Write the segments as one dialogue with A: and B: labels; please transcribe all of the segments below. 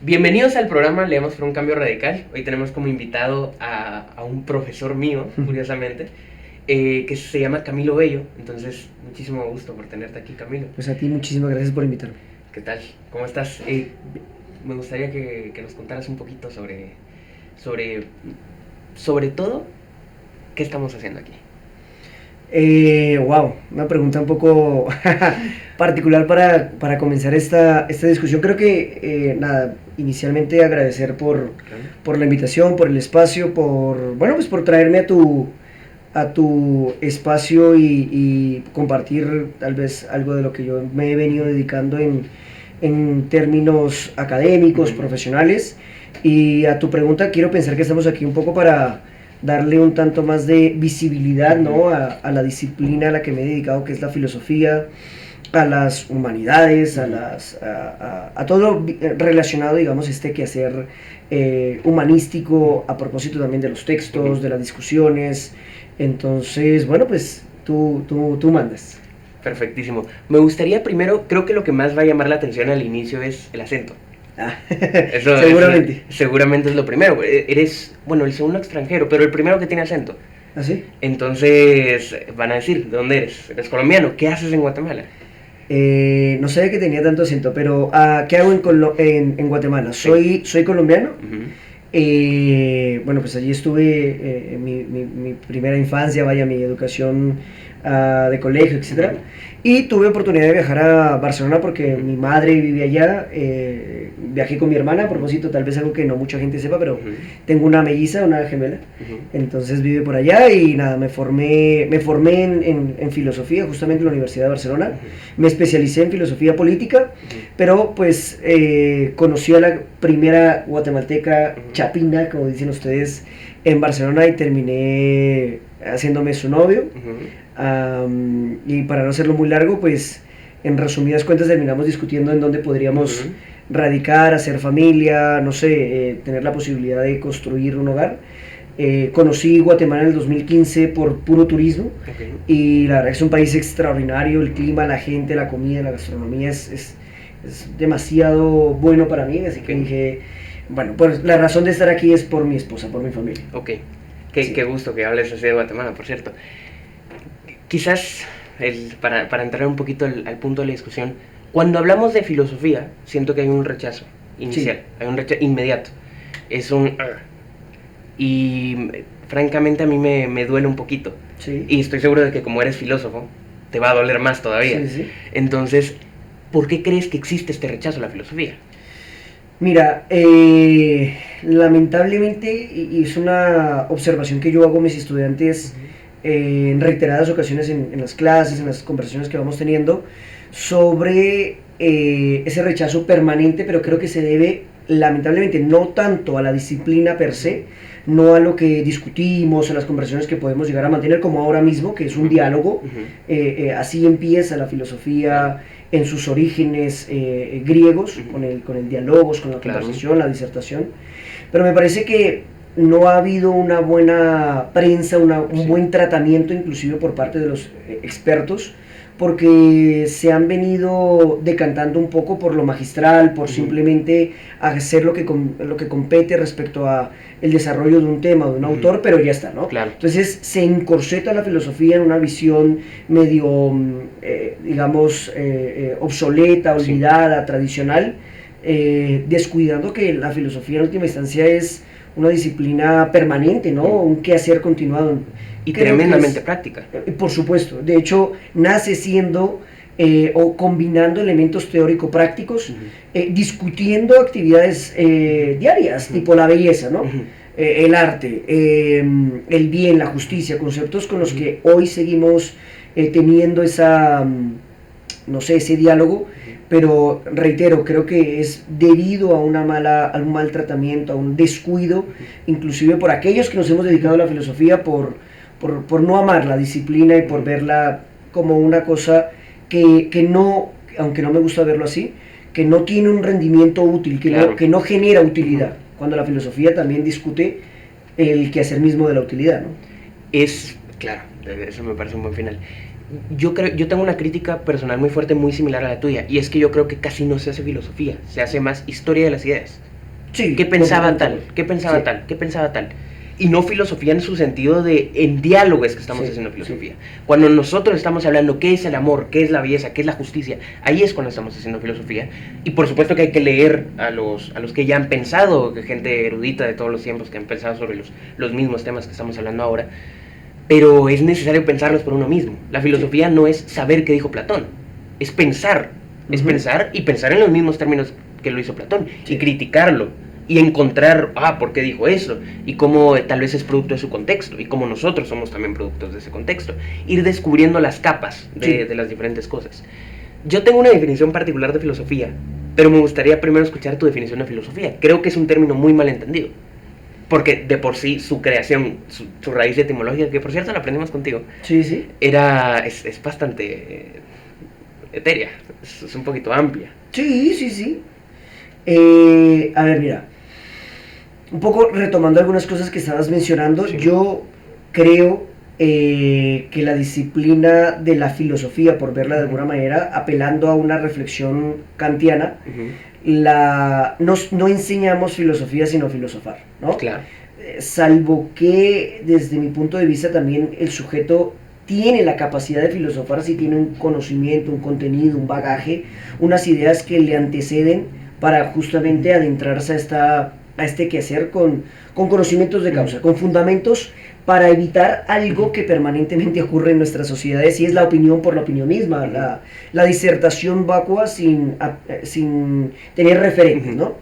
A: Bienvenidos al programa Leemos por un Cambio Radical. Hoy tenemos como invitado a un profesor mío, curiosamente, que se llama Camilo Bello. Entonces, muchísimo gusto por tenerte aquí, Camilo.
B: Pues a ti muchísimas gracias por invitarme.
A: ¿Qué tal? ¿Cómo estás? Me gustaría que nos contaras un poquito sobre todo, ¿qué estamos haciendo aquí?
B: Wow, una pregunta un poco particular para comenzar esta discusión. Creo que, inicialmente agradecer por la invitación, por el espacio, por traerme a tu espacio y compartir tal vez algo de lo que yo me he venido dedicando en términos académicos, profesionales. Y a tu pregunta, quiero pensar que estamos aquí un poco para darle un tanto más de visibilidad, ¿no? a la disciplina a la que me he dedicado, que es la filosofía, a las humanidades, a todo relacionado, digamos, quehacer humanístico, a propósito también de los textos, de las discusiones. Entonces, bueno, pues tú mandas.
A: Perfectísimo. Me gustaría primero, creo que lo que más va a llamar la atención al inicio es el acento.
B: Seguramente.
A: Seguramente es lo primero. Eres, bueno, el segundo extranjero, pero el primero que tiene acento.
B: ¿Ah, sí?
A: Entonces van a decir, ¿de dónde eres? ¿Eres colombiano? ¿Qué haces en Guatemala?
B: No sabía que tenía tanto acento, pero ¿qué hago en Guatemala? Soy colombiano. Bueno, pues allí estuve mi primera infancia, mi educación de colegio, etc. Y tuve oportunidad de viajar a Barcelona porque mi madre vivía allá. Viajé con mi hermana, a propósito, tal vez algo que no mucha gente sepa, pero tengo una melliza, una gemela. Entonces vive por allá y nada, me formé en filosofía, justamente en la Universidad de Barcelona. Me especialicé en filosofía política, pero pues conocí a la primera guatemalteca chapina, como dicen ustedes, en Barcelona y terminé haciéndome su novio. Y para no hacerlo muy largo, pues en resumidas cuentas terminamos discutiendo en dónde podríamos radicar, hacer familia, no sé, tener la posibilidad de construir un hogar. Conocí Guatemala en el 2015 por puro turismo. Y la verdad que es un país extraordinario, el clima, la gente, la comida, la gastronomía es demasiado bueno para mí, así que dije, bueno, pues la razón de estar aquí es por mi esposa, por mi familia.
A: Ok, qué gusto que hables así de Guatemala, por cierto. Quizás, para entrar un poquito al punto de la discusión, cuando hablamos de filosofía, siento que hay un rechazo inicial, hay un rechazo inmediato. Es un... Y francamente a mí me duele un poquito. Y estoy seguro de que como eres filósofo, te va a doler más todavía. Entonces, ¿por qué crees que existe este rechazo a la filosofía?
B: Mira, lamentablemente, y es una observación que yo hago a mis estudiantes en reiteradas ocasiones en las clases, en las conversaciones que vamos teniendo, sobre ese rechazo permanente, pero creo que se debe lamentablemente no tanto a la disciplina per se, no a lo que discutimos, a las conversaciones que podemos llegar a mantener como ahora mismo, que es un diálogo. Así empieza la filosofía en sus orígenes griegos, con el diálogos, con la conversación, la disertación. Pero me parece que no ha habido una buena prensa, un buen tratamiento inclusive por parte de los expertos, porque se han venido decantando un poco por lo magistral, por simplemente hacer lo que compete respecto a el desarrollo de un tema, de un autor, pero ya está, ¿no?
A: Claro.
B: Entonces se encorseta la filosofía en una visión medio, digamos, obsoleta, olvidada, tradicional, descuidando que la filosofía en última instancia es una disciplina permanente, ¿no? Un quehacer continuado.
A: Y tremendamente práctica.
B: Por supuesto. De hecho, nace siendo o combinando elementos teórico-prácticos, discutiendo actividades diarias, tipo la belleza, ¿no? El arte, el bien, la justicia, conceptos con los que hoy seguimos teniendo no sé, ese diálogo, pero reitero, creo que es debido a a un mal tratamiento, a un descuido, inclusive por aquellos que nos hemos dedicado a la filosofía, por no amar la disciplina y por verla como una cosa que no, aunque no me gusta verlo así, que no tiene un rendimiento útil, que no genera utilidad, cuando la filosofía también discute el quehacer mismo de la utilidad, ¿no?
A: Claro, eso me parece un buen final. yo tengo una crítica personal muy fuerte, muy similar a la tuya, y es que yo creo que casi no se hace filosofía, se hace más historia de las ideas.
B: Sí,
A: ¿Qué pensaba tal?
B: completamente.
A: ¿Qué pensaba
B: Sí.
A: tal? ¿Qué pensaba tal? Y no filosofía en su sentido de en diálogo es que estamos
B: Sí,
A: haciendo filosofía. Cuando nosotros estamos hablando qué es el amor, qué es la belleza, qué es la justicia, ahí es cuando estamos haciendo filosofía. Y por supuesto que hay que leer a los que ya han pensado, que gente erudita de todos los tiempos que han pensado sobre los mismos temas que estamos hablando ahora, pero es necesario pensarlos por uno mismo. La filosofía no es saber qué dijo Platón, es pensar. Es
B: Ujú.
A: pensar y pensar en los mismos términos que lo hizo Platón
B: Sí.
A: y criticarlo y encontrar, ¿por qué dijo eso? Y cómo tal vez es producto de su contexto y cómo nosotros somos también productos de ese contexto. Ir descubriendo las capas
B: Sí.
A: de las diferentes cosas. Yo tengo una definición particular de filosofía, pero me gustaría primero escuchar tu definición de filosofía. Creo que es un término muy mal entendido. Porque de por sí su creación, su raíz etimológica, que por cierto la aprendimos contigo,
B: Sí, sí.
A: es bastante etérea, es un poquito amplia.
B: Sí, sí, sí. A ver, mira. Un poco retomando algunas cosas que estabas mencionando,
A: Sí.
B: yo creo que la disciplina de la filosofía, por verla de alguna manera, apelando a una reflexión kantiana, no enseñamos filosofía sino filosofar, ¿no?
A: Claro.
B: Salvo que desde mi punto de vista también el sujeto tiene la capacidad de filosofar si tiene un conocimiento, un contenido, un bagaje, unas ideas que le anteceden para justamente adentrarse a este quehacer con conocimientos de causa, con fundamentos para evitar algo que permanentemente ocurre en nuestras sociedades y es la opinión por la opinión misma, la disertación vacua sin tener referentes, ¿no?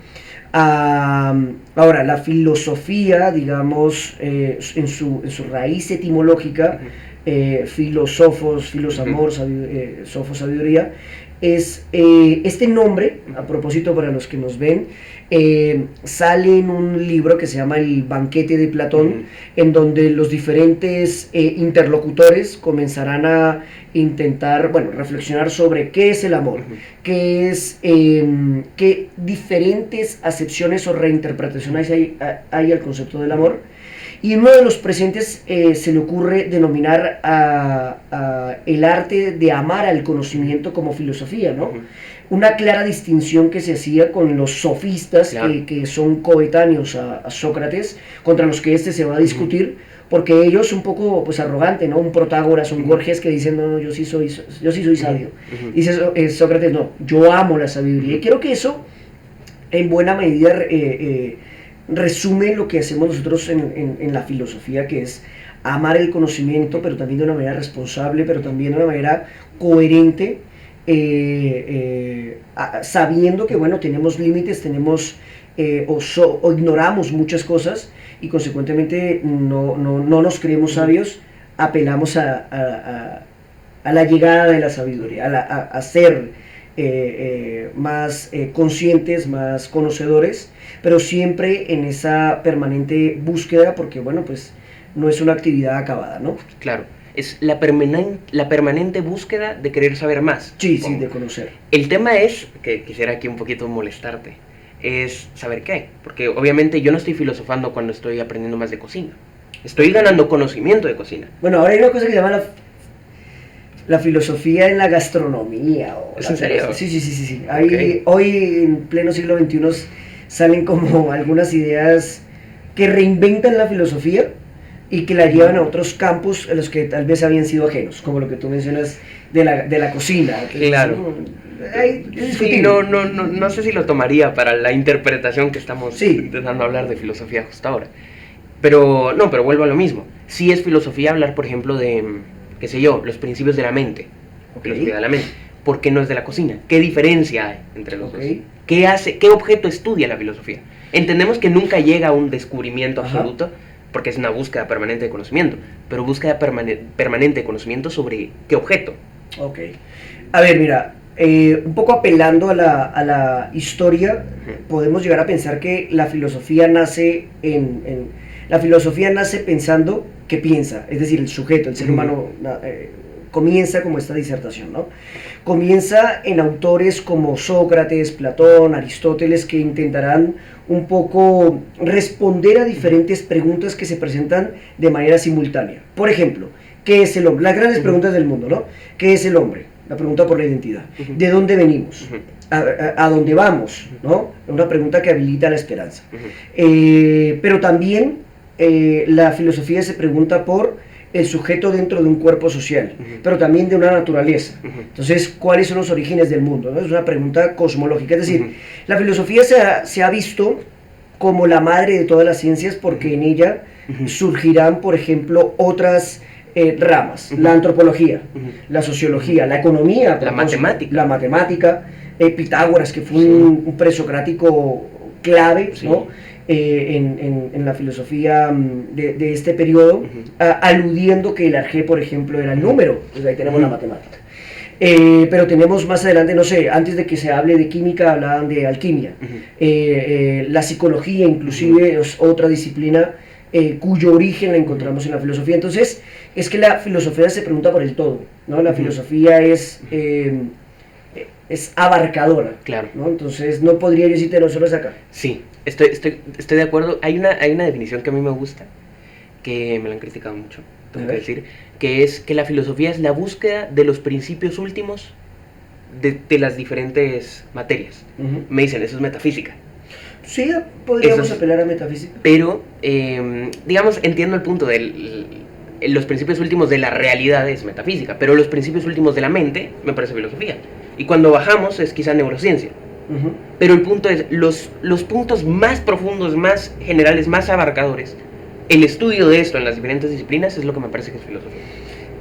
B: Ahora, la filosofía, digamos, en su raíz etimológica, filosofos, filosamor, sofos, sabiduría, es este nombre, a propósito para los que nos ven, sale en un libro que se llama El banquete de Platón, en donde los diferentes interlocutores comenzarán a intentar, bueno, reflexionar sobre qué es el amor, qué diferentes acepciones o reinterpretaciones hay al concepto del amor. Y uno de los presentes se le ocurre denominar el arte de amar al conocimiento como filosofía, ¿no? Una clara distinción que se hacía con los sofistas,
A: Claro.
B: que son coetáneos a Sócrates, contra los que este se va a discutir, porque ellos un poco pues arrogante, ¿no? Un Protágoras, un Gorgias que dicen, no, yo sí soy sabio. Dice Sócrates, no, yo amo la sabiduría. Y creo que eso en buena medida resume lo que hacemos nosotros en la filosofía, que es amar el conocimiento, pero también de una manera responsable, pero también de una manera coherente, sabiendo que, bueno, tenemos límites, tenemos o ignoramos muchas cosas y consecuentemente no nos creemos sabios, apelamos a la llegada de la sabiduría, a ser más conscientes, más conocedores, pero siempre en esa permanente búsqueda, porque bueno, pues no es una actividad acabada, ¿no?
A: Claro, es la permanente búsqueda de querer saber más.
B: Sí, sí, de conocer.
A: El tema es, que quisiera aquí un poquito molestarte, es saber qué, porque obviamente yo no estoy filosofando cuando estoy aprendiendo más de cocina, estoy ganando conocimiento de cocina.
B: Bueno, ahora hay una cosa que se llama la filosofía en la gastronomía.
A: ¿Es en serio?
B: Sí, sí, sí, sí, sí. Okay. Hoy, en pleno siglo XXI, salen como algunas ideas que reinventan la filosofía y que la llevan a otros campos a los que tal vez habían sido ajenos, como lo que tú mencionas de la cocina.
A: Claro. Sí, no sé si lo tomaría para la interpretación que estamos intentando hablar de filosofía justo ahora. Pero vuelvo a lo mismo. Sí es filosofía hablar, por ejemplo, de, qué sé yo, los principios de la mente. Filosofía de la mente. ¿Por qué no es de la cocina? ¿Qué diferencia hay entre los dos? ¿Qué objeto estudia la filosofía? Entendemos que nunca llega a un descubrimiento absoluto, porque es una búsqueda permanente de conocimiento, pero búsqueda permanente de conocimiento sobre qué objeto.
B: Ok. A ver, mira, un poco apelando a la historia, podemos llegar a pensar que la filosofía nace la filosofía nace pensando que piensa, es decir, el sujeto, el ser humano comienza como esta disertación, ¿no? Comienza en autores como Sócrates, Platón, Aristóteles, que intentarán un poco responder a diferentes preguntas que se presentan de manera simultánea. Por ejemplo, ¿Qué es el hombre? Las grandes preguntas del mundo, ¿no? ¿Qué es el hombre? La pregunta por la identidad. ¿De dónde venimos? ¿A dónde vamos? ¿No? Una pregunta que habilita la esperanza. Pero también la filosofía se pregunta por el sujeto dentro de un cuerpo social, pero también de una naturaleza. Entonces, ¿cuáles son los orígenes del mundo? ¿No? Es una pregunta cosmológica. Es decir, la filosofía se ha visto como la madre de todas las ciencias porque en ella surgirán, por ejemplo, otras ramas, la antropología, la sociología, la economía, la matemática, Pitágoras, que fue un presocrático clave, ¿no? En la filosofía de este periodo, aludiendo que el arjé, por ejemplo, era el número, pues ahí tenemos la matemática. Pero tenemos más adelante, no sé, antes de que se hable de química, hablaban de alquimia. La psicología, inclusive, es otra disciplina cuyo origen la encontramos en la filosofía. Entonces, es que la filosofía se pregunta por el todo, ¿no? La filosofía es abarcadora,
A: claro,
B: ¿no? Entonces, no podría yo decirte nosotros acá.
A: Sí, estoy de acuerdo. Hay una definición que a mí me gusta, que me la han criticado mucho, tengo que decir, que es que la filosofía es la búsqueda de los principios últimos de las diferentes materias. Me dicen, eso es metafísica.
B: Sí, podríamos apelar a metafísica.
A: Pero, digamos, entiendo el punto los principios últimos de la realidad es metafísica, pero los principios últimos de la mente me parece filosofía. Y cuando bajamos es quizá neurociencia. Pero el punto es, los puntos más profundos, más generales, más abarcadores, el estudio de esto en las diferentes disciplinas es lo que me parece que es filosofía.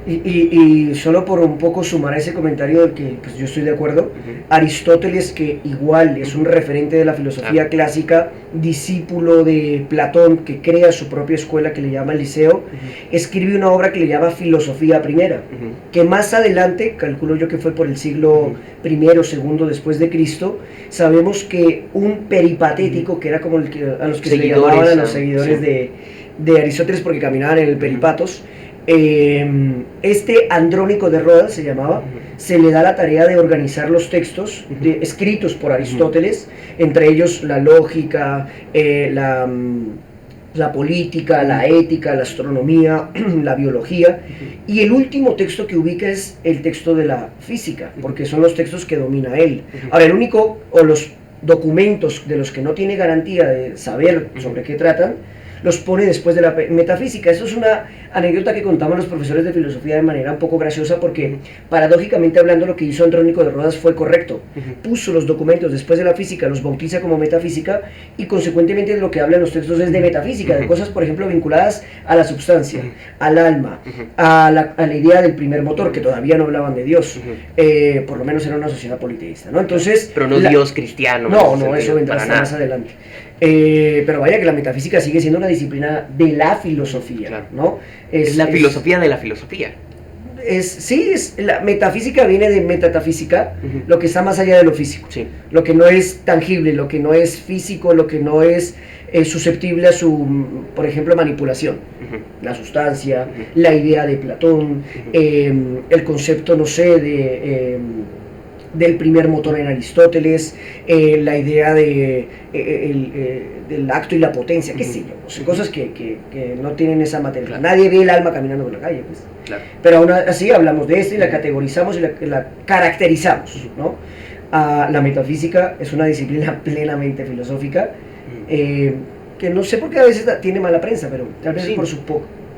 B: Y solo por un poco sumar a ese comentario del que pues, yo estoy de acuerdo, Aristóteles, que igual es un referente de la filosofía clásica, discípulo de Platón, que crea su propia escuela que le llama el Liceo, escribe una obra que le llama Filosofía Primera, que más adelante, calculo yo que fue por el siglo I o II después de Cristo, sabemos que un peripatético, que era como a los que se le llamaban a los seguidores de Aristóteles porque caminaban en el peripatos, este Andrónico de Rodas se llamaba, se le da la tarea de organizar los textos escritos por Aristóteles, entre ellos la lógica, la política, la ética, la astronomía, la biología, y el último texto que ubica es el texto de la física, porque son los textos que domina él. Ahora, el único, o los documentos de los que no tiene garantía de saber sobre qué tratan, los pone después de la metafísica. Eso es una anécdota que contaban los profesores de filosofía de manera un poco graciosa porque, paradójicamente hablando, lo que hizo Andrónico de Rodas fue correcto. Puso los documentos después de la física, los bautiza como metafísica y, consecuentemente, de lo que hablan los textos es de metafísica, de cosas, por ejemplo, vinculadas a la substancia, al alma, a la idea del primer motor, que todavía no hablaban de Dios. Por lo menos era una sociedad politeísta, ¿no? Entonces,
A: pero no Dios cristiano.
B: No, eso vendrá hasta más adelante. Pero vaya que la metafísica sigue siendo una disciplina de la filosofía, ¿no?
A: Es la filosofía de la filosofía.
B: La metafísica viene de metatafísica, lo que está más allá de lo físico, lo que no es tangible, lo que no es físico, lo que no es susceptible a su, por ejemplo, manipulación. La sustancia, la idea de Platón, el concepto, no sé, del primer motor en Aristóteles, la idea del acto y la potencia, qué sé yo, o sea, cosas que no tienen esa materia. Claro. Nadie ve el alma caminando por la calle, pues. Claro. Pero aún así hablamos de esto y la categorizamos y la caracterizamos, ¿no? La metafísica es una disciplina plenamente filosófica, que no sé por qué a veces tiene mala prensa, pero tal vez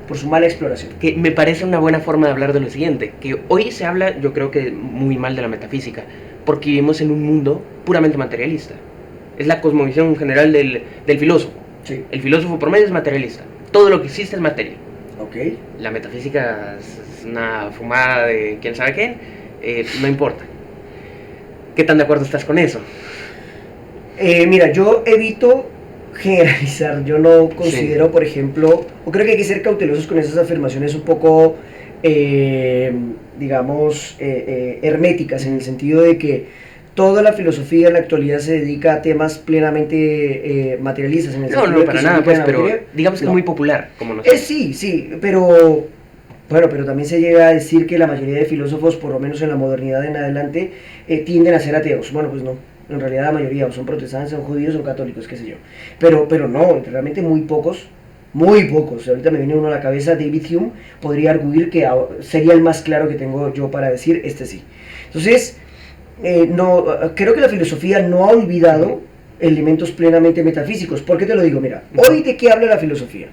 B: por su mala exploración.
A: Que me parece una buena forma de hablar de lo siguiente, que hoy se habla, yo creo que muy mal de la metafísica, porque vivimos en un mundo puramente materialista. Es la cosmovisión general del filósofo.
B: Sí.
A: El filósofo promedio es materialista. Todo lo que existe es materia.
B: Okay.
A: La metafísica es una fumada de quién sabe quién, no importa. ¿Qué tan de acuerdo estás con eso?
B: Mira, yo evito generalizar, yo no considero, por ejemplo, o creo que hay que ser cautelosos con esas afirmaciones un poco, digamos, herméticas, en el sentido de que toda la filosofía en la actualidad se dedica a temas plenamente materialistas. En el
A: no, para nada, pues, pero digamos que es muy popular, como no sé.
B: Sí, pero bueno, pero también se llega a decir que la mayoría de filósofos, por lo menos en la modernidad en adelante, tienden a ser ateos. Bueno, pues no. En realidad la mayoría o son protestantes, son judíos, son católicos, qué sé yo. Pero no, realmente muy pocos muy pocos. Ahorita me viene uno a la cabeza, David Hume, podría arguir que sería el más claro que tengo yo para decir, este sí. Entonces, no, creo que la filosofía no ha olvidado elementos plenamente metafísicos. ¿Por qué te lo digo? Mira, hoy de qué habla la filosofía.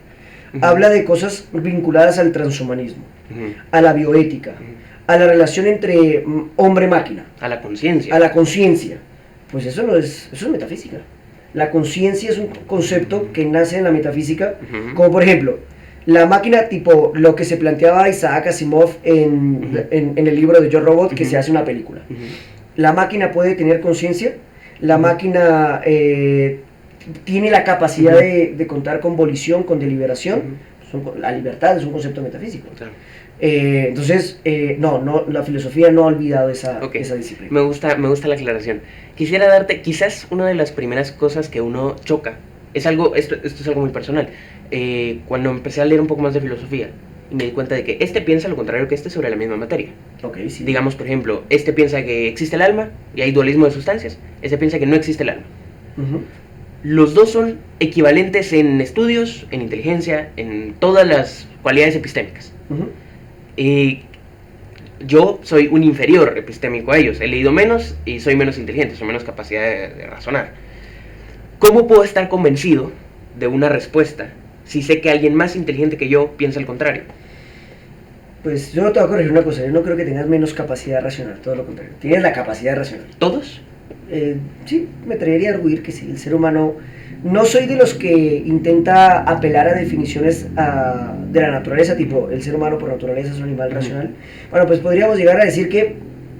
B: Habla de cosas vinculadas al transhumanismo, a la bioética, a la relación entre hombre-máquina,
A: a la conciencia.
B: A la conciencia. Pues eso no es, eso es metafísica. La conciencia es un concepto que nace en la metafísica, como por ejemplo, la máquina tipo lo que se planteaba Isaac Asimov en el libro de Yo Robot, que se hace una película. La máquina puede tener conciencia, la máquina tiene la capacidad de contar con volición, con deliberación. La libertad es un concepto metafísico. Claro. Entonces, no, la filosofía no ha olvidado esa disciplina.
A: Me gusta la aclaración. Quisiera darte, quizás una de las primeras cosas que uno choca, esto es algo muy personal. Cuando empecé a leer un poco más de filosofía, y me di cuenta de que este piensa lo contrario que este sobre la misma materia.
B: Sí.
A: Digamos, por ejemplo, este piensa que existe el alma y hay dualismo de sustancias. Este piensa que no existe el alma. Los dos son equivalentes en estudios, en inteligencia, en todas las cualidades epistémicas. Yo soy un inferior epistémico a ellos. He leído menos y soy menos inteligente, soy menos capacidad de razonar. ¿Cómo puedo estar convencido de una respuesta si sé que alguien más inteligente que yo piensa el contrario?
B: Pues yo te voy a corregir una cosa, yo no creo que tengas menos capacidad de razonar, todo lo contrario. Tienes la capacidad de razonar.
A: ¿Todos?
B: Sí, me atrevería a arguir que sí, el ser humano... No soy de los que intenta apelar a definiciones de la naturaleza, tipo el ser humano por naturaleza es un animal racional. Bueno, pues podríamos llegar a decir que,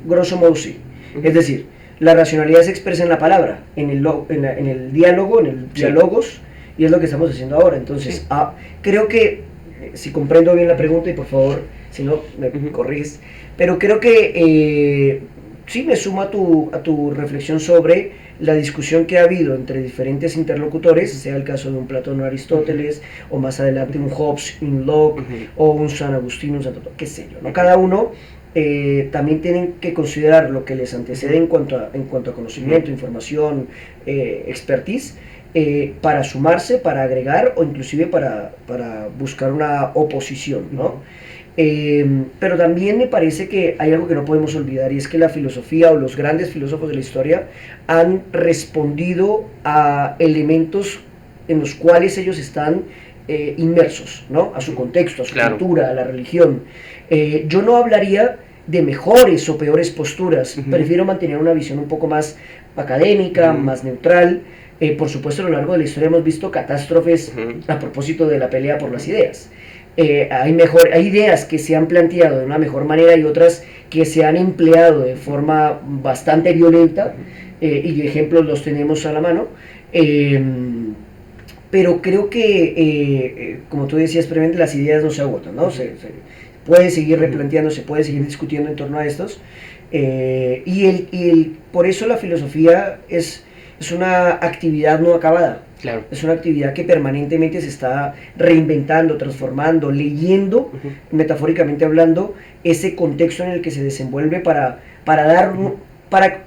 B: grosso modo, sí. Es decir, la racionalidad se expresa en la palabra, en el diálogo, en el diálogos, y es lo que estamos haciendo ahora. Entonces, creo que, si comprendo bien la pregunta, y por favor, si no, me corriges, pero creo que sí me sumo a tu reflexión sobre la discusión que ha habido entre diferentes interlocutores, sea el caso de un Platón o Aristóteles, o más adelante un Hobbes, un Locke, o un San Agustín, un Santo Tomás, qué sé yo, ¿no? Cada uno también tienen que considerar lo que les antecede en cuanto a conocimiento, información, expertise, para sumarse, para agregar o inclusive para buscar una oposición, ¿no? Pero también me parece que hay algo que no podemos olvidar, y es que la filosofía o los grandes filósofos de la historia han respondido a elementos en los cuales ellos están inmersos, ¿no? A su contexto, a su cultura, a la religión. Yo no hablaría de mejores o peores posturas, prefiero mantener una visión un poco más académica, más neutral. Por supuesto, a lo largo de la historia hemos visto catástrofes a propósito de la pelea por las ideas. Hay ideas que se han planteado de una mejor manera y otras que se han empleado de forma bastante violenta, y ejemplos los tenemos a la mano, pero creo que, como tú decías previamente, las ideas no se agotan, ¿no? Se puede seguir replanteando, se puede seguir discutiendo en torno a estos, por eso la filosofía es una actividad no acabada.
A: Claro.
B: Es una actividad que permanentemente se está reinventando, transformando, leyendo, metafóricamente hablando, ese contexto en el que se desenvuelve para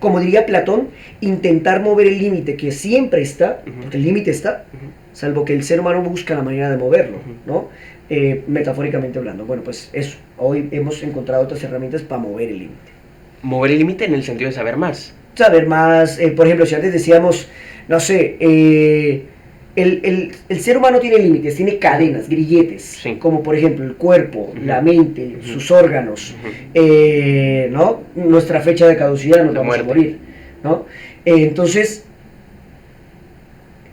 B: como diría Platón, intentar mover el límite que siempre está, porque el límite está, salvo que el ser humano busca la manera de moverlo, ¿no? Metafóricamente hablando. Bueno, pues eso, hoy hemos encontrado otras herramientas para mover el límite.
A: Mover el límite en el sentido de saber más.
B: Saber más, por ejemplo, si antes decíamos, no sé, el ser humano tiene límites, tiene cadenas, grilletes,
A: sí,
B: como por ejemplo el cuerpo, la mente, sus órganos, ¿no? Nuestra fecha de caducidad, nos vamos a morir, ¿no? Entonces,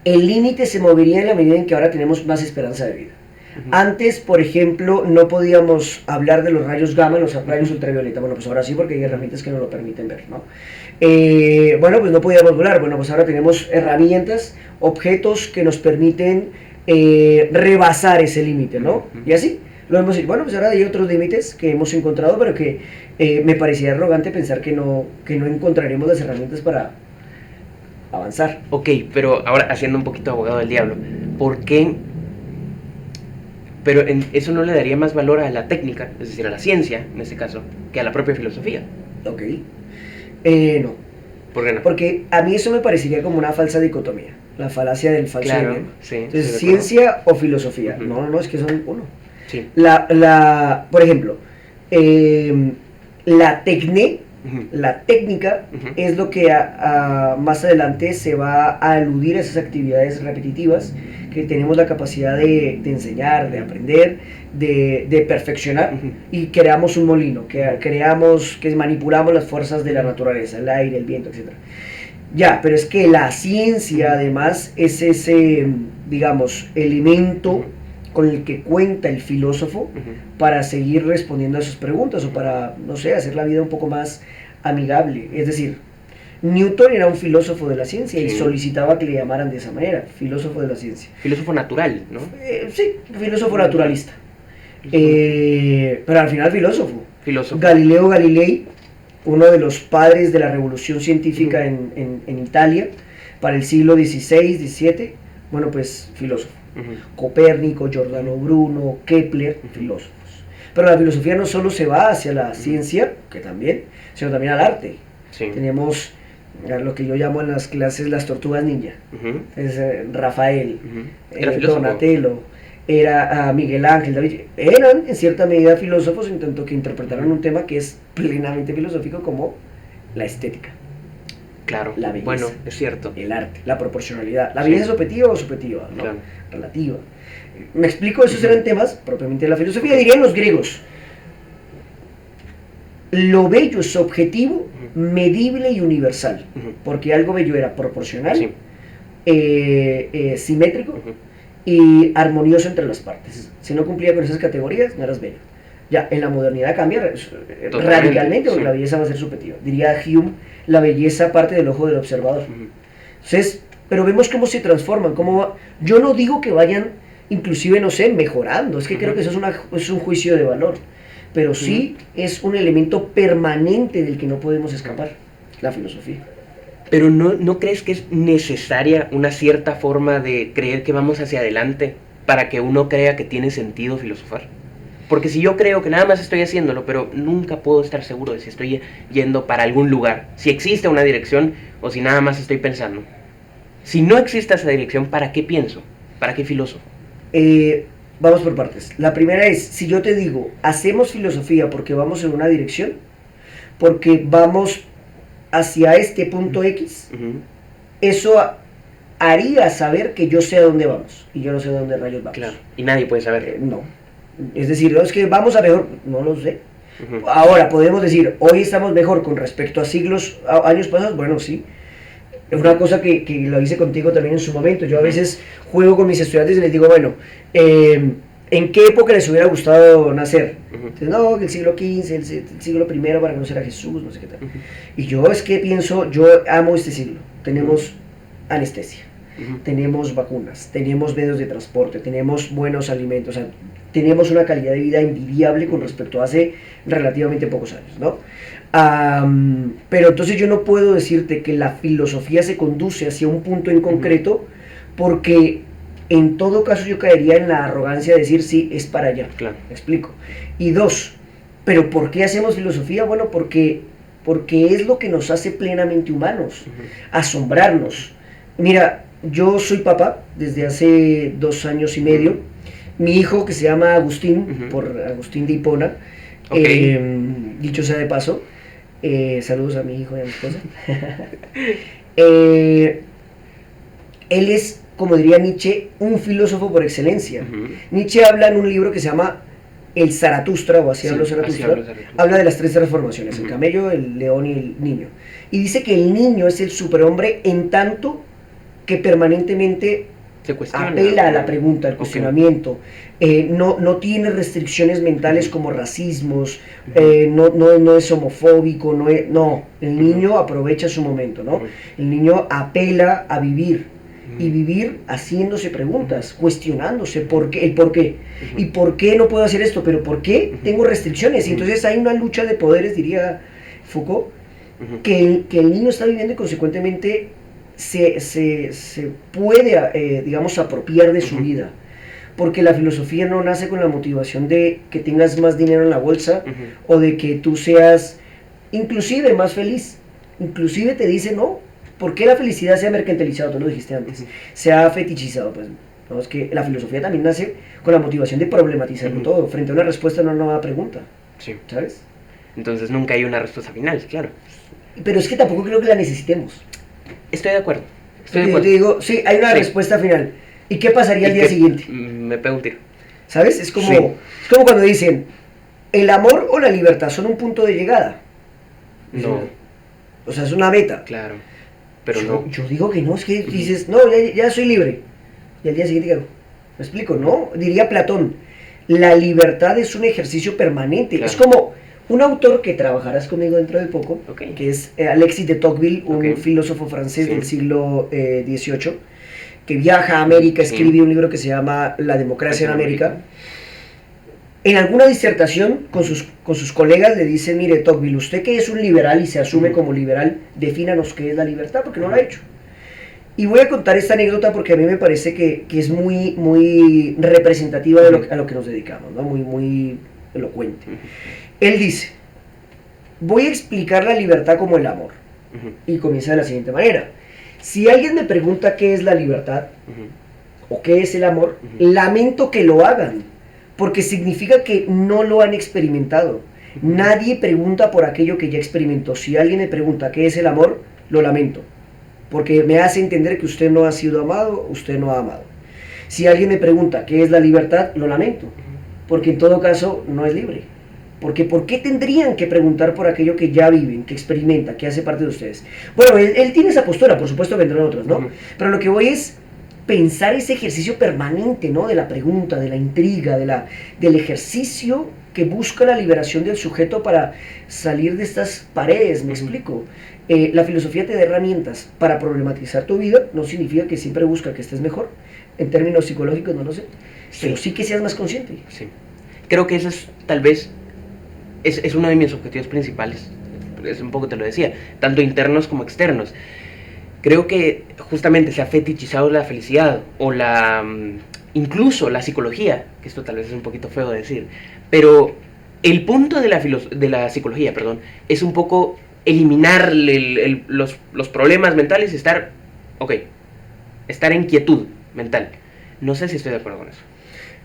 B: el límite se movería en la medida en que ahora tenemos más esperanza de vida. Antes, por ejemplo, no podíamos hablar de los rayos gamma, los rayos ultravioleta. Bueno, pues ahora sí, porque hay herramientas que nos lo permiten ver, ¿no? Bueno, pues no podíamos volar. Bueno, pues ahora tenemos herramientas, objetos que nos permiten rebasar ese límite, ¿no? Y así lo hemos dicho. Bueno, pues ahora hay otros límites que hemos encontrado, pero que me parecía arrogante pensar que no encontraremos las herramientas para avanzar.
A: Ok, pero ahora haciendo un poquito abogado del diablo, ¿por qué? Pero eso no le daría más valor a la técnica, es decir, a la ciencia, en este caso, que a la propia filosofía.
B: Ok. No.
A: ¿Por qué no?
B: Porque a mí eso me parecería como una falsa dicotomía. la falacia del falso
A: Claro,
B: dilema.
A: sí,
B: Entonces,
A: estoy de acuerdo.
B: ciencia o filosofía.
A: Ujú.
B: No, es que son uno.
A: Sí.
B: Por ejemplo, la tecné,
A: Ujú.
B: la técnica,
A: Ujú.
B: es lo que más adelante se va a aludir a esas actividades repetitivas que tenemos la capacidad de enseñar, de aprender, de perfeccionar,
A: Ujú.
B: y creamos un molino, que manipulamos las fuerzas de la naturaleza, el aire, el viento, etc. Ya, pero es que la ciencia además es ese, digamos, elemento con el que cuenta el filósofo
A: Ujú.
B: para seguir respondiendo a sus preguntas o para, no sé, hacer la vida un poco más amigable. Es decir, Newton era un filósofo de la ciencia y
A: Sí.
B: solicitaba que le llamaran de esa manera, filósofo de la ciencia.
A: Filósofo natural, ¿no?
B: Sí, filósofo naturalista. Pero al final filósofo.
A: Filósofo.
B: Galileo Galilei, uno de los padres de la revolución científica en Italia, para el siglo XVI, XVII, bueno, pues filósofo.
A: Ujú.
B: Copérnico, Giordano Bruno, Kepler, filósofos. Pero la filosofía no solo se va hacia la ciencia, que también, sino también al arte.
A: Sí.
B: Tenemos lo que yo llamo en las clases las tortugas ninja.
A: Ujú.
B: Es Rafael,
A: Ujú. Era filósofo.
B: Donatello, era Miguel Ángel, David. Eran en cierta medida filósofos, en tanto que interpretaron un tema que es plenamente filosófico, como la estética,
A: Claro.
B: la belleza.
A: Bueno, es cierto.
B: el arte, la proporcionalidad. ¿La
A: Sí.
B: belleza es objetiva o subjetiva? ¿No?
A: Claro.
B: Relativa. ¿Me explico? Esos eran temas propiamente de la filosofía. Dirían los griegos: lo bello es objetivo, medible y universal.
A: Ujú.
B: Porque algo bello era proporcional,
A: Sí.
B: simétrico
A: Ujú.
B: y armonioso entre las partes. Si no cumplía con esas categorías, no eras bello. Ya, en la modernidad cambia
A: Totalmente,
B: radicalmente, porque
A: sí.
B: la belleza va a ser subjetiva. Diría Hume, la belleza parte del ojo del observador.
A: Ujú.
B: Entonces, pero vemos cómo se transforman, yo no digo que vayan, inclusive, no sé, mejorando, es que creo que eso es un juicio de valor, pero sí es un elemento permanente del que no podemos escapar, la filosofía.
A: Pero ¿no crees que es necesaria una cierta forma de creer que vamos hacia adelante para que uno crea que tiene sentido filosofar? Porque si yo creo que nada más estoy haciéndolo, pero nunca puedo estar seguro de si estoy yendo para algún lugar, si existe una dirección o si nada más estoy pensando. Si no existe esa dirección, ¿para qué pienso? ¿Para qué filósofo?
B: Vamos por partes. La primera es, si yo te digo, hacemos filosofía porque vamos en una dirección, porque vamos hacia este punto X,
A: Ujú.
B: eso haría saber que yo sé a dónde vamos, y yo no sé a dónde rayos vamos.
A: Claro, y nadie puede saber.
B: No. Es decir, no es que vamos a mejor, no lo sé.
A: Ujú.
B: Ahora, podemos decir, hoy estamos mejor con respecto a años pasados, bueno, sí. Es una cosa que lo hice contigo también en su momento. Yo a veces juego con mis estudiantes y les digo, bueno, ¿en qué época les hubiera gustado nacer?
A: Ujú.
B: Entonces, no, el siglo XV, el siglo I para conocer a Jesús, no sé qué tal.
A: Ujú.
B: Y yo es que pienso, yo amo este siglo. Tenemos anestesia,
A: Ujú.
B: tenemos vacunas, tenemos medios de transporte, tenemos buenos alimentos, o sea, tenemos una calidad de vida envidiable con respecto a hace relativamente pocos años, ¿no? Pero entonces yo no puedo decirte que la filosofía se conduce hacia un punto en concreto, porque en todo caso yo caería en la arrogancia de decir sí, es para allá.
A: Claro.
B: ¿Me explico? Y dos, ¿pero por qué hacemos filosofía? Bueno, porque es lo que nos hace plenamente humanos,
A: Ujú.
B: asombrarnos. Mira, yo soy papá desde hace 2 años y medio. Mi hijo, que se llama Agustín,
A: Ujú.
B: por Agustín de Hipona,
A: Ok.
B: dicho sea de paso, saludos a mi hijo y a mi esposa. Él es, como diría Nietzsche, un filósofo por excelencia.
A: Ujú.
B: Nietzsche habla en un libro que se llama El Zaratustra, o Así
A: Sí,
B: habló
A: Así
B: Zaratustra,
A: habló Zaratustra.
B: habla de las 3 transformaciones, el
A: Ujú.
B: camello, el león y el niño. Y dice que el niño es el superhombre en tanto que permanentemente
A: Se cuestiona.
B: apela a la pregunta, al
A: Ok.
B: cuestionamiento, no tiene restricciones mentales como racismos,
A: Ujú.
B: no es homofóbico, el niño aprovecha su momento, ¿no?
A: Ujú.
B: El niño apela a vivir,
A: Ujú.
B: y vivir haciéndose preguntas, cuestionándose el por qué,
A: Ujú.
B: y por qué no puedo hacer esto, pero por qué tengo restricciones, y entonces hay una lucha de poderes, diría Foucault,
A: Ujú.
B: que el niño está viviendo y consecuentemente se puede, digamos, apropiar de su
A: Ujú.
B: vida. Porque la filosofía no nace con la motivación de que tengas más dinero en la bolsa,
A: Ujú.
B: o de que tú seas inclusive más feliz. Inclusive te dice, no, ¿por qué la felicidad se ha mercantilizado? Tú lo dijiste antes, se ha fetichizado, pues. No, es que la filosofía también nace con la motivación de problematizarlo todo, frente a una respuesta, no a una nueva pregunta,
A: Sí.
B: ¿sabes?
A: Entonces nunca hay una respuesta final, claro.
B: Pero es que tampoco creo que la necesitemos.
A: Estoy de acuerdo. Estoy de
B: Yo
A: acuerdo.
B: te digo, sí, hay una
A: Sí.
B: respuesta final. ¿Y qué pasaría al
A: Y
B: día
A: que
B: siguiente?
A: Me pego un tiro.
B: ¿Sabes? Es como,
A: Sí.
B: es como cuando dicen, el amor o la libertad son un punto de llegada.
A: No,
B: O sea, es una meta.
A: claro. Pero
B: yo,
A: no.
B: yo digo que no, es que dices, no, ya soy libre. Y al día siguiente, ¿qué hago? ¿Me explico? No, diría Platón, la libertad es un ejercicio permanente.
A: Claro.
B: Es como un autor que trabajarás conmigo dentro de poco,
A: Ok.
B: que es Alexis de Tocqueville, un
A: Ok.
B: filósofo francés
A: Sí.
B: del siglo XVIII, que viaja a América,
A: Sí.
B: escribe un libro que se llama La democracia en América.
A: Latinoamérica.
B: En alguna disertación con sus colegas le dicen, mire Tocqueville, usted que es un liberal y se asume como liberal, defínanos qué es la libertad, porque no lo ha hecho. Y voy a contar esta anécdota porque a mí me parece que es muy, muy representativa de a lo que nos dedicamos, ¿no? Muy elocuente. Él dice, voy a explicar la libertad como el amor. Y comienza de la siguiente manera. Si alguien me pregunta qué es la libertad o qué es el amor, lamento que lo hagan, porque significa que no lo han experimentado. Nadie pregunta por aquello que ya experimentó. Si alguien me pregunta qué es el amor, lo lamento, porque me hace entender que usted no ha sido amado, usted no ha amado. Si alguien me pregunta qué es la libertad, lo lamento, porque en todo caso no es libre. Porque ¿por qué tendrían que preguntar por aquello que ya viven, que experimentan, que hace parte de ustedes? Bueno, él tiene esa postura, por supuesto vendrán otros, ¿no? Pero lo que voy es pensar ese ejercicio permanente, ¿no? De la pregunta, de la intriga, del ejercicio que busca la liberación del sujeto para salir de estas paredes, ¿me explico? La filosofía te da herramientas para problematizar tu vida, no significa que siempre busca que estés mejor, en términos psicológicos no lo sé, pero sí que seas más consciente.
A: Sí. Creo que eso es, tal vez, es uno de mis objetivos principales, es un poco te lo decía, tanto internos como externos. Creo que justamente se ha fetichizado la felicidad o incluso la psicología, que esto tal vez es un poquito feo de decir, pero el punto de la psicología, perdón, es un poco eliminar los problemas mentales y estar en quietud mental. No sé si estoy de acuerdo con eso.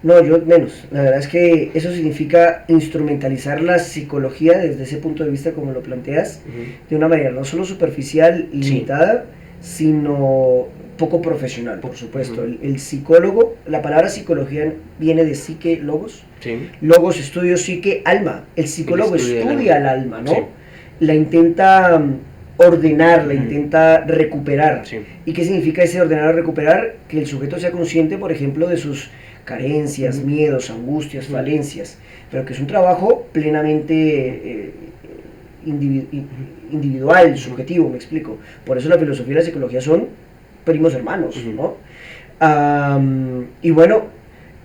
B: No, yo menos. La verdad es que eso significa instrumentalizar la psicología desde ese punto de vista como lo planteas, de una manera no solo superficial y limitada, sino poco profesional, por supuesto. El psicólogo, la palabra psicología viene de psique, logos.
A: Sí.
B: Logos, estudio, psique, alma. El psicólogo estudia el alma, ¿no?
A: Sí.
B: La intenta ordenar, la intenta recuperar.
A: Sí.
B: ¿Y qué significa ese ordenar o recuperar? Que el sujeto sea consciente, por ejemplo, de sus carencias, miedos, angustias, falencias, pero que es un trabajo plenamente individual, subjetivo, me explico. Por eso la filosofía y la psicología son primos hermanos, ¿no? Y bueno,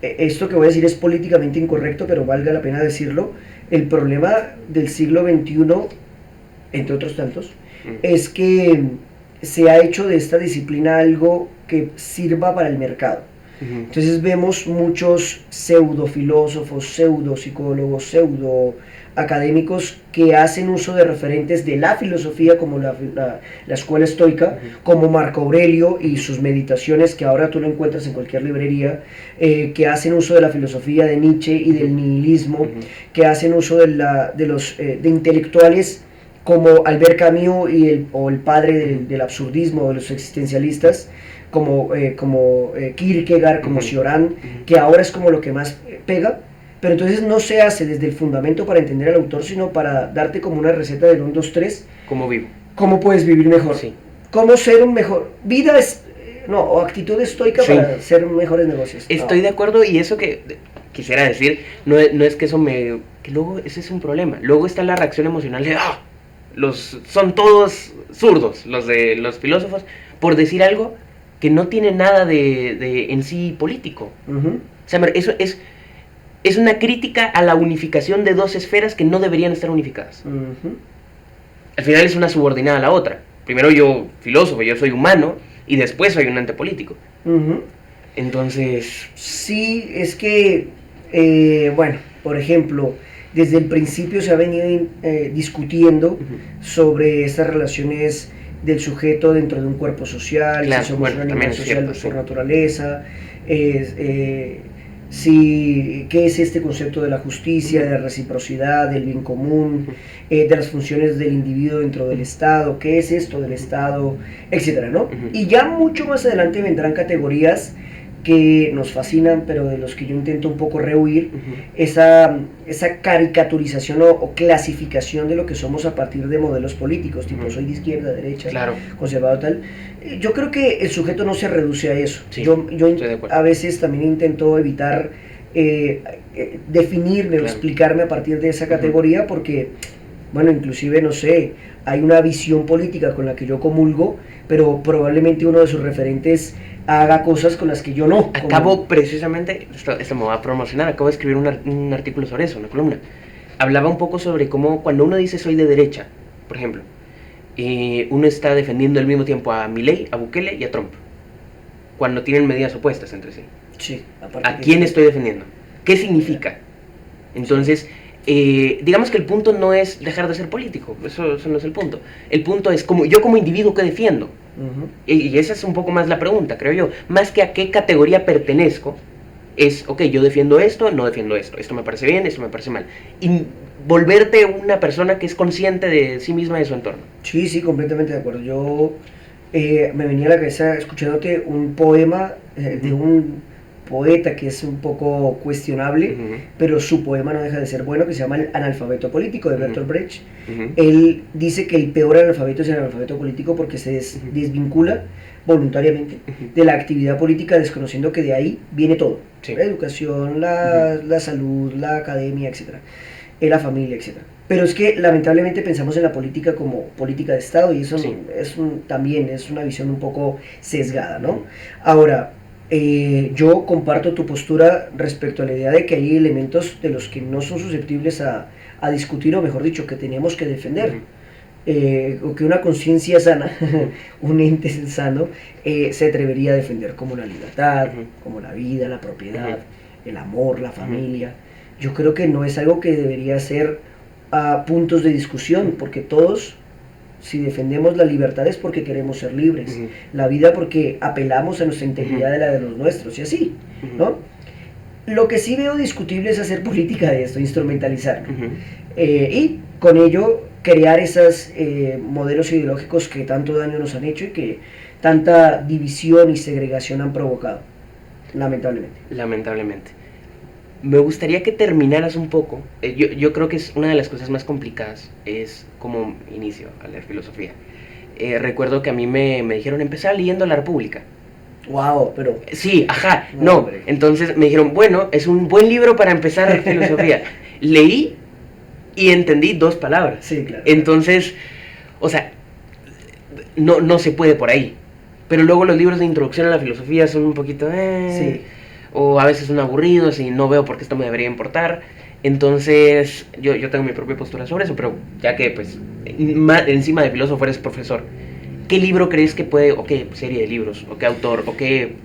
B: esto que voy a decir es políticamente incorrecto, pero valga la pena decirlo. El problema del siglo XXI, entre otros tantos, es que se ha hecho de esta disciplina algo que sirva para el mercado. Entonces vemos muchos pseudofilósofos, pseudopsicólogos, pseudoacadémicos que hacen uso de referentes de la filosofía como la escuela estoica, como Marco Aurelio y sus meditaciones, que ahora tú lo encuentras en cualquier librería, que hacen uso de la filosofía de Nietzsche y del nihilismo, que hacen uso de intelectuales como Albert Camus o el padre del absurdismo, de los existencialistas, como Kierkegaard, como Cioran, que ahora es como lo que más pega, pero entonces no se hace desde el fundamento para entender al autor, sino para darte como una receta del 1, 2, 3.
A: ¿Cómo vivo?
B: ¿Cómo puedes vivir mejor?
A: Sí.
B: ¿Cómo ser un mejor? Vida es, o actitud estoica para hacer mejores negocios.
A: Estoy de acuerdo, y eso que quisiera decir, no es que eso que luego ese es un problema. Luego está la reacción emocional de, son todos zurdos, los de los filósofos, por decir algo que no tiene nada de en sí político. O sea, eso es una crítica a la unificación de dos esferas que no deberían estar unificadas. Al final es una subordinada a la otra. Primero yo, filósofo, yo soy humano, y después soy un ente político. Entonces...
B: Sí, es que, bueno, por ejemplo, desde el principio se ha venido discutiendo sobre estas relaciones del sujeto dentro de un cuerpo social,
A: claro,
B: si somos
A: bueno,
B: un animal
A: también es
B: social
A: cierto,
B: por
A: sí.
B: naturaleza, qué es este concepto de la justicia, de la reciprocidad, del bien común, de las funciones del individuo dentro del Estado, qué es esto del Estado, etcétera, ¿no? Y ya mucho más adelante vendrán categorías que nos fascinan, pero de los que yo intento un poco rehuir, esa caricaturización o clasificación de lo que somos a partir de modelos políticos, tipo soy de izquierda, derecha,
A: Claro.
B: conservador, tal. Yo creo que el sujeto no se reduce a eso.
A: Sí,
B: yo
A: estoy de acuerdo.
B: a veces también intento evitar definirme o
A: Claro.
B: explicarme a partir de esa categoría porque, bueno, inclusive, no sé, hay una visión política con la que yo comulgo, pero probablemente uno de sus referentes haga cosas con las que yo no.
A: Acabo precisamente, esto me va a promocionar, acabo de escribir un artículo sobre eso, una columna. Hablaba un poco sobre cómo cuando uno dice soy de derecha, por ejemplo, uno está defendiendo al mismo tiempo a Milei, a Bukele y a Trump, cuando tienen medidas opuestas entre sí.
B: Sí,
A: ¿A quién estoy defendiendo? ¿Qué significa? Entonces, digamos que el punto no es dejar de ser político, eso no es el punto. El punto es yo como individuo que defiendo. Y esa es un poco más la pregunta, creo yo. Más que a qué categoría pertenezco, es, ok, yo defiendo esto, no defiendo esto. Esto me parece bien, esto me parece mal. Y volverte una persona que es consciente de sí misma y de su entorno.
B: Sí, sí, completamente de acuerdo. Yo me venía a la cabeza escuchándote un poema de un poeta que es un poco cuestionable, pero su poema no deja de ser bueno, que se llama El analfabeto político, de Bertolt Brecht. Él dice que el peor analfabeto es el analfabeto político porque se desvincula voluntariamente de la actividad política, desconociendo que de ahí viene todo.
A: Sí.
B: La educación, la salud, la academia, etcétera, la familia, etcétera. Pero es que lamentablemente pensamos en la política como política de Estado y eso
A: Sí.
B: también es una visión un poco sesgada, ¿no? Ahora, yo comparto tu postura respecto a la idea de que hay elementos de los que no son susceptibles a discutir, o mejor dicho, que tenemos que defender. O que una conciencia sana, un ente sano, se atrevería a defender, como la libertad, como la vida, la propiedad, el amor, la familia. Yo creo que no es algo que debería ser a puntos de discusión, porque todos, si defendemos la libertad es porque queremos ser libres, la vida porque apelamos a nuestra integridad de la de los nuestros, y así, ¿no? Lo que sí veo discutible es hacer política de esto, instrumentalizarlo, y con ello crear esos modelos ideológicos que tanto daño nos han hecho y que tanta división y segregación han provocado, lamentablemente.
A: Lamentablemente. Me gustaría que terminaras un poco. Yo creo que es una de las cosas más complicadas, es como inicio a leer filosofía. Recuerdo que a mí me dijeron empezar leyendo La República.
B: Wow, pero...
A: Sí, ajá, no. Entonces me dijeron, bueno, es un buen libro para empezar filosofía. Leí y entendí 2 palabras.
B: Sí, claro.
A: Entonces, o sea, no se puede por ahí. Pero luego los libros de introducción a la filosofía son un poquito...
B: Sí.
A: O a veces son aburridos y no veo por qué esto me debería importar. Entonces, yo tengo mi propia postura sobre eso, pero ya que, pues, encima de filósofo eres profesor, ¿qué libro crees que puede, o qué serie de libros, o qué autor, o qué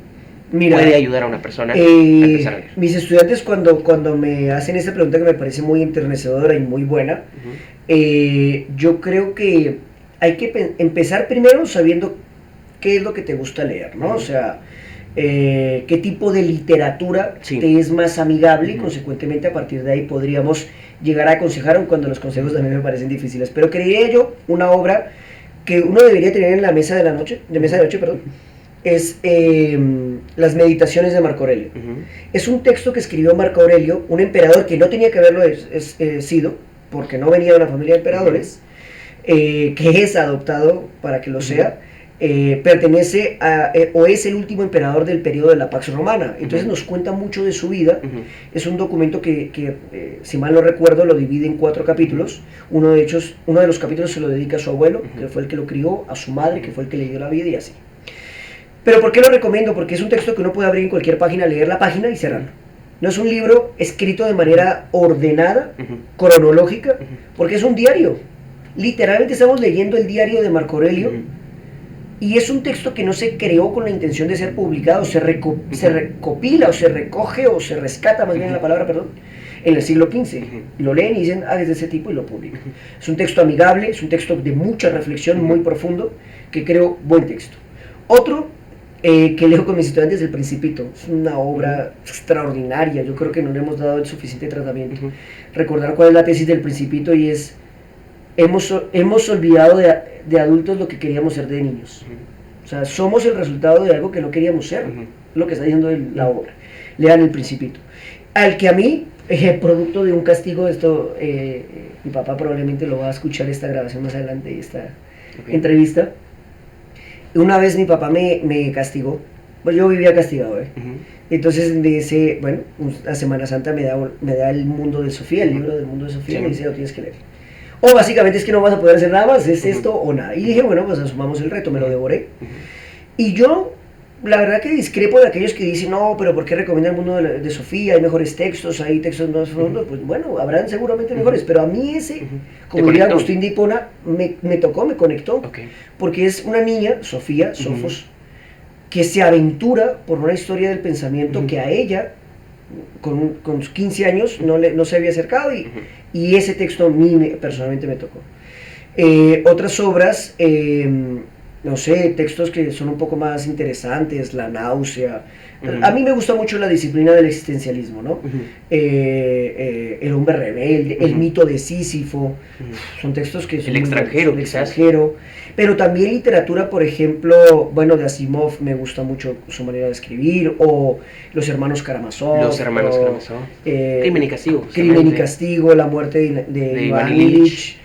A: puede ayudar a una persona a empezar a leer?
B: Mis estudiantes cuando me hacen esta pregunta que me parece muy enternecedora y muy buena, yo creo que hay que empezar primero sabiendo qué es lo que te gusta leer, ¿no? O sea, qué tipo de literatura te es más amigable y consecuentemente a partir de ahí podríamos llegar a aconsejar, aun cuando los consejos también me parecen difíciles. Pero creería yo una obra que uno debería tener en la mesa de noche, es Las Meditaciones de Marco Aurelio. Es un texto que escribió Marco Aurelio, un emperador que no tenía que haberlo sido, porque no venía de una familia de emperadores, que es adoptado para que lo sea. Pertenece o es el último emperador del periodo de la Pax Romana. Entonces nos cuenta mucho de su vida. Es un documento que si mal no recuerdo, lo divide en 4 capítulos. Uno de los capítulos se lo dedica a su abuelo, que fue el que lo crió, a su madre, que fue el que le dio la vida, y así. Pero ¿por qué lo recomiendo? Porque es un texto que uno puede abrir en cualquier página, leer la página y cerrarlo. No es un libro escrito de manera ordenada, cronológica, porque es un diario. Literalmente estamos leyendo el diario de Marco Aurelio. Y es un texto que no se creó con la intención de ser publicado, se recopila o se recoge o se rescata, más bien la palabra, perdón, en el siglo XV.
A: Ujú.
B: Y lo leen y dicen, es de ese tipo y lo publican.
A: Ujú.
B: Es un texto amigable, es un texto de mucha reflexión,
A: Ujú.
B: muy profundo, que creo buen texto. Otro que leo con mis estudiantes, El Principito. Es una obra extraordinaria, yo creo que no le hemos dado el suficiente tratamiento.
A: Ujú.
B: Recordar cuál es la tesis del Principito y es, hemos olvidado de adultos lo que queríamos ser de niños.
A: Ujú.
B: O sea, somos el resultado de algo que no queríamos ser,
A: Ujú.
B: lo que está diciendo la obra. Lean El Principito. Al que a mí, producto de un castigo, esto, mi papá probablemente lo va a escuchar esta grabación más adelante, esta entrevista. Una vez mi papá me castigó, pues yo vivía castigado,
A: Ujú.
B: Entonces me dice, bueno, una Semana Santa me da el mundo de Sofía, el libro del mundo de Sofía,
A: Sí.
B: me dice, lo tienes que leer. O básicamente es que no vas a poder hacer nada más, es
A: Ujú.
B: esto o nada. Y dije, bueno, pues asumamos el reto, me lo devoré.
A: Ujú.
B: Y yo, la verdad que discrepo de aquellos que dicen, no, pero ¿por qué recomienda el mundo de Sofía? Hay mejores textos, hay textos más profundos. Pues bueno, habrán seguramente mejores, pero a mí ese,
A: Ujú.
B: como
A: ¿Te
B: diría
A: conectó?
B: Agustín de Hipona, me tocó, me conectó.
A: Ok.
B: Porque es una niña, Sofía, Sofos, que se aventura por una historia del pensamiento
A: Ujú.
B: que a ella, con sus 15 años, no se había acercado
A: Ujú.
B: y ese texto a mí personalmente me tocó. Otras obras, no sé, textos que son un poco más interesantes, La náusea.
A: Ujú.
B: A mí me gusta mucho la disciplina del existencialismo, ¿no?
A: Ujú.
B: El hombre rebelde, El
A: Ujú.
B: mito de Sísifo,
A: Ujú.
B: son textos que son
A: El
B: muy
A: extranjero,
B: buenos. El
A: quizás.
B: extranjero, pero también literatura, por ejemplo, bueno, de Asimov me gusta mucho su manera de escribir, o Los hermanos Karamazov.
A: Los hermanos
B: o,
A: Karamazov. Crimen y Castigo.
B: Crimen y
A: justamente.
B: Castigo, La muerte de Iván Illich.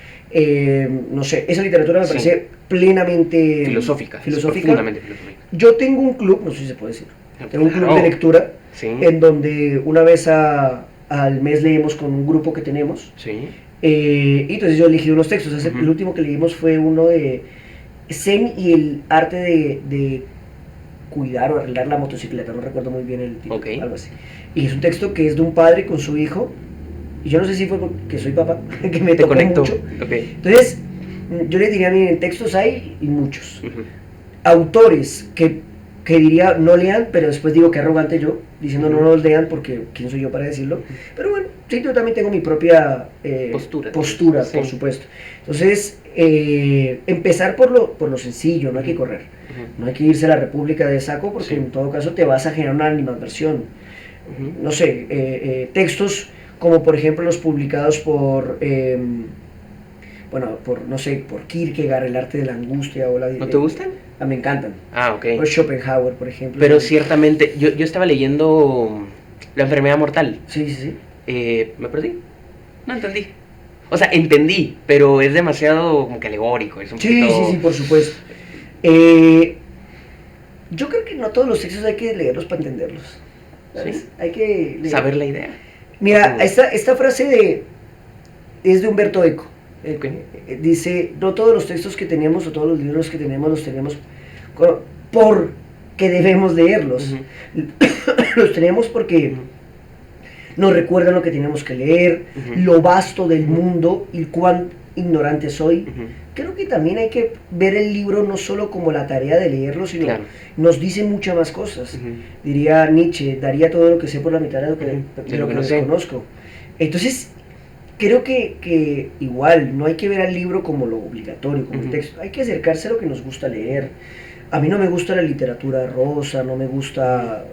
B: No sé, esa literatura me
A: Sí.
B: parece plenamente
A: Filosófica.
B: filosófica.
A: Profundamente filosófica.
B: Yo tengo un club, no sé si se puede decir, tengo un club
A: Claro.
B: de lectura
A: Sí.
B: en donde una vez al mes leemos con un grupo que tenemos.
A: Sí.
B: Y entonces yo elegí unos textos.
A: Ujú.
B: El último que leímos fue uno de Zen y el arte de cuidar o arreglar la motocicleta, no recuerdo muy bien el título,
A: Ok.
B: algo así. Y es un texto que es de un padre con su hijo, y yo no sé si fue porque soy papá, que me
A: Te
B: tocó
A: conecto.
B: mucho.
A: Ok.
B: Entonces, yo le diría, miren, textos hay y muchos.
A: Ujú.
B: Autores que diría no lean, pero después digo que arrogante yo, diciendo no los lean porque quién soy yo para decirlo. Pero bueno, sí, yo también tengo mi propia postura,
A: Sí.
B: por supuesto. Entonces, empezar por lo sencillo, no hay que correr.
A: Ujú.
B: No hay que irse a la República de saco porque
A: Sí.
B: en todo caso te vas a generar una animadversión.
A: Ujú.
B: No sé, textos como por ejemplo los publicados por, no sé, por Kierkegaard, El arte de la angustia o la...
A: ¿No te gustan?
B: me encantan.
A: Ah, ok.
B: O Schopenhauer, por ejemplo.
A: Pero ciertamente, yo estaba leyendo La enfermedad mortal.
B: Sí, sí, sí.
A: ¿Me perdí? No entendí. O sea, entendí, pero es demasiado como que alegórico. Es un
B: Sí,
A: poquito...
B: sí, sí, por supuesto. Yo creo que no todos los textos hay que leerlos para entenderlos. ¿Sabes?
A: Sí.
B: Hay que leer.
A: Saber la idea.
B: Mira,
A: Ujú.
B: esta frase es de Humberto Eco.
A: Ok.
B: Dice, no todos los textos que tenemos o todos los libros que tenemos los tenemos porque debemos leerlos.
A: Ujú.
B: Los tenemos porque
A: Ujú.
B: nos recuerdan lo que tenemos que leer,
A: Ujú.
B: lo vasto del
A: Ujú.
B: mundo y cuán ignorante soy.
A: Ujú.
B: Creo que también hay que ver el libro no solo como la tarea de leerlo, sino
A: Claro.
B: nos dice muchas más cosas.
A: Ujú.
B: Diría Nietzsche, daría todo lo que sé por la mitad de lo que,
A: Ujú.
B: de lo que
A: no sé.
B: desconozco. Entonces, creo que igual, no hay que ver al libro como lo obligatorio, como el
A: Ujú.
B: texto. Hay que acercarse a lo que nos gusta leer. A mí no me gusta la literatura rosa, no me gusta...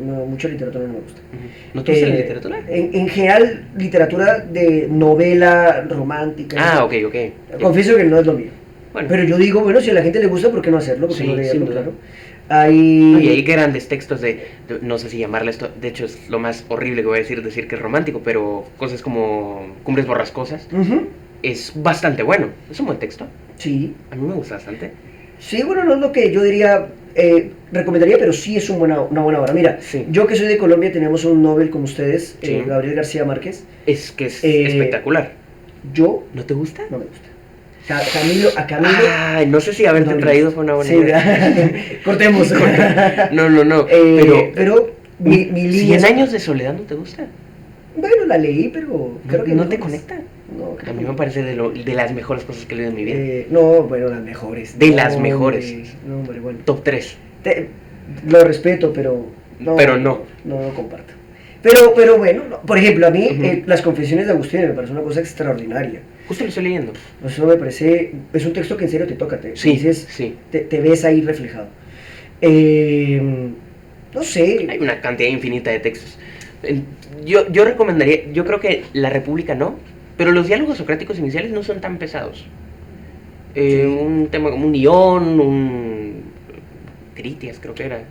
B: No, mucha literatura no me gusta.
A: Ujú. ¿No te gusta la literatura?
B: En general, literatura de novela romántica.
A: Ah, ok, ok.
B: Confieso que no es lo mío.
A: Bueno.
B: Pero yo digo, bueno, si a la gente le gusta, ¿por qué no hacerlo? ¿Por qué
A: Sí,
B: no leerlo?
A: sin duda.
B: Claro.
A: No, y hay grandes textos no sé si llamarle esto, de hecho es lo más horrible que voy a decir que es romántico, pero cosas como Cumbres Borrascosas,
B: Ujú.
A: es bastante bueno, es un buen texto,
B: Sí.
A: a mí me gusta bastante.
B: Sí, bueno, no es lo que yo diría, recomendaría, pero sí es una buena obra. Mira,
A: Sí.
B: yo que soy de Colombia, tenemos un Nobel como ustedes,
A: Sí.
B: Gabriel García Márquez.
A: Es que es
B: Eh,
A: espectacular.
B: Yo
A: ¿No te gusta?
B: no me gusta. Camilo.
A: Ay, no sé si haberte
B: no le
A: traído
B: gusta.
A: fue una buena
B: Sí,
A: idea.
B: cortemos.
A: No,
B: pero mi línea.
A: 100 años de soledad no te gusta.
B: Bueno, la leí, pero creo que
A: ¿No te conecta?
B: No, creo
A: A mí
B: que
A: me
B: no.
A: parece de las mejores cosas que he leído en mi vida.
B: No, bueno, las mejores.
A: De
B: No,
A: las
B: hombre,
A: mejores.
B: No, hombre, bueno.
A: Top 3.
B: Lo respeto, pero no.
A: Pero no.
B: No comparto. Pero bueno, no. Por ejemplo, a mí
A: Ujú.
B: las confesiones de Agustín me parece una cosa extraordinaria.
A: Justo lo estoy leyendo.
B: Eso me parece, es un texto que en serio te toca, te
A: Sí,
B: dices,
A: sí.
B: te ves ahí reflejado. Eh, no sé.
A: Hay una cantidad infinita de textos. Yo recomendaría, yo creo que La República no, pero los diálogos socráticos iniciales no son tan pesados.
B: Sí.
A: Un tema como un Ión, un Critias creo que era.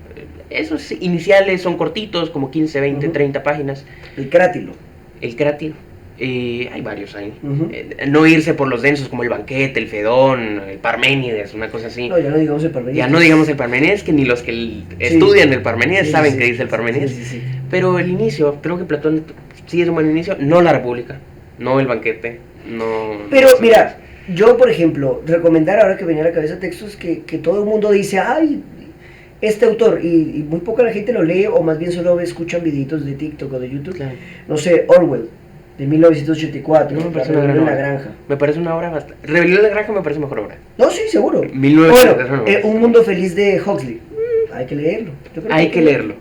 A: Esos iniciales son cortitos, como 15, 20,
B: Ujú.
A: 30 páginas.
B: El crátilo.
A: El Cratilo, hay varios ahí.
B: Ujú.
A: No irse por los densos como el Banquete, el Fedón, el Parménides, una cosa así.
B: No, ya no digamos el Parmenides.
A: Ya no digamos el Parménides, que ni los que estudian el Parménides
B: Sí,
A: saben
B: sí,
A: qué dice el Parménides.
B: sí, sí, sí.
A: Pero el inicio, creo que Platón sí es un buen inicio, no La República, no el Banquete, no.
B: Pero mira, yo por ejemplo, recomendar ahora que venía a la cabeza textos que todo el mundo dice, ay, este autor, y muy poca la gente lo lee, o más bien solo escuchan videitos de TikTok o de YouTube.
A: Claro.
B: No sé, Orwell, de 1984,
A: No me
B: La
A: parece una
B: rebelión
A: gran
B: en la
A: obra.
B: granja.
A: Me parece una obra bastante. Rebelión en la Granja me parece mejor obra.
B: No, sí, seguro.
A: 1984,
B: Bueno, Un mundo feliz de Huxley. Hay que leerlo. Yo creo
A: Hay que leerlo.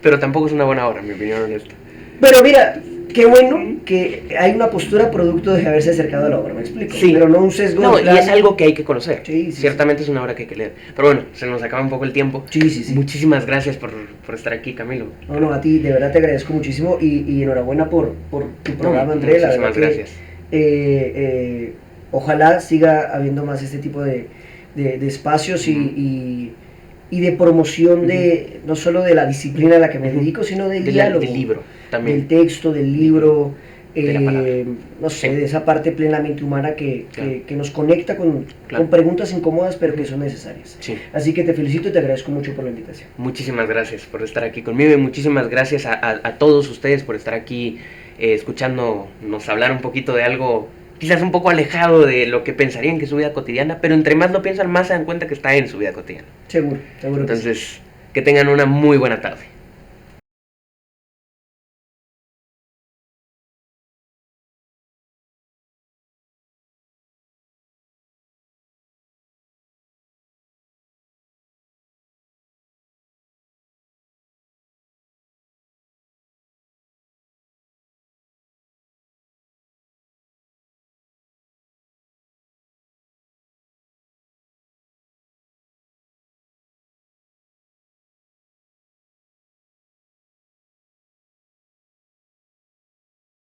A: Pero tampoco es una buena obra, en mi opinión honesta.
B: Pero mira, qué bueno que hay una postura producto de haberse acercado a la obra, me explico.
A: Sí.
B: Pero no un sesgo.
A: No,
B: en
A: y
B: plan-
A: es algo que hay que conocer.
B: Sí, sí,
A: Ciertamente es una obra que hay que leer. Pero bueno, se nos acaba un poco el tiempo.
B: Sí, sí, sí.
A: Muchísimas gracias por estar aquí, Camilo.
B: No, a ti de verdad te agradezco muchísimo y enhorabuena por tu programa, André. La verdad
A: Muchísimas
B: que,
A: gracias.
B: ojalá siga habiendo más este tipo de espacios y de promoción de no solo de la disciplina a la que me dedico, sino del diálogo.
A: Del libro también.
B: Del texto, del libro,
A: De la palabra.
B: no sé,
A: Sí.
B: de esa parte plenamente humana
A: Claro.
B: que nos conecta
A: Claro.
B: con preguntas incómodas pero que son necesarias.
A: Sí.
B: Así que te felicito y te agradezco mucho por la invitación.
A: Muchísimas gracias por estar aquí conmigo y muchísimas gracias a todos ustedes por estar aquí escuchándonos hablar un poquito de algo quizás un poco alejado de lo que pensarían que es su vida cotidiana, pero entre más lo piensan, más se dan cuenta que está en su vida cotidiana.
B: Seguro, seguro. Que sí.
A: Entonces, que tengan una muy buena tarde.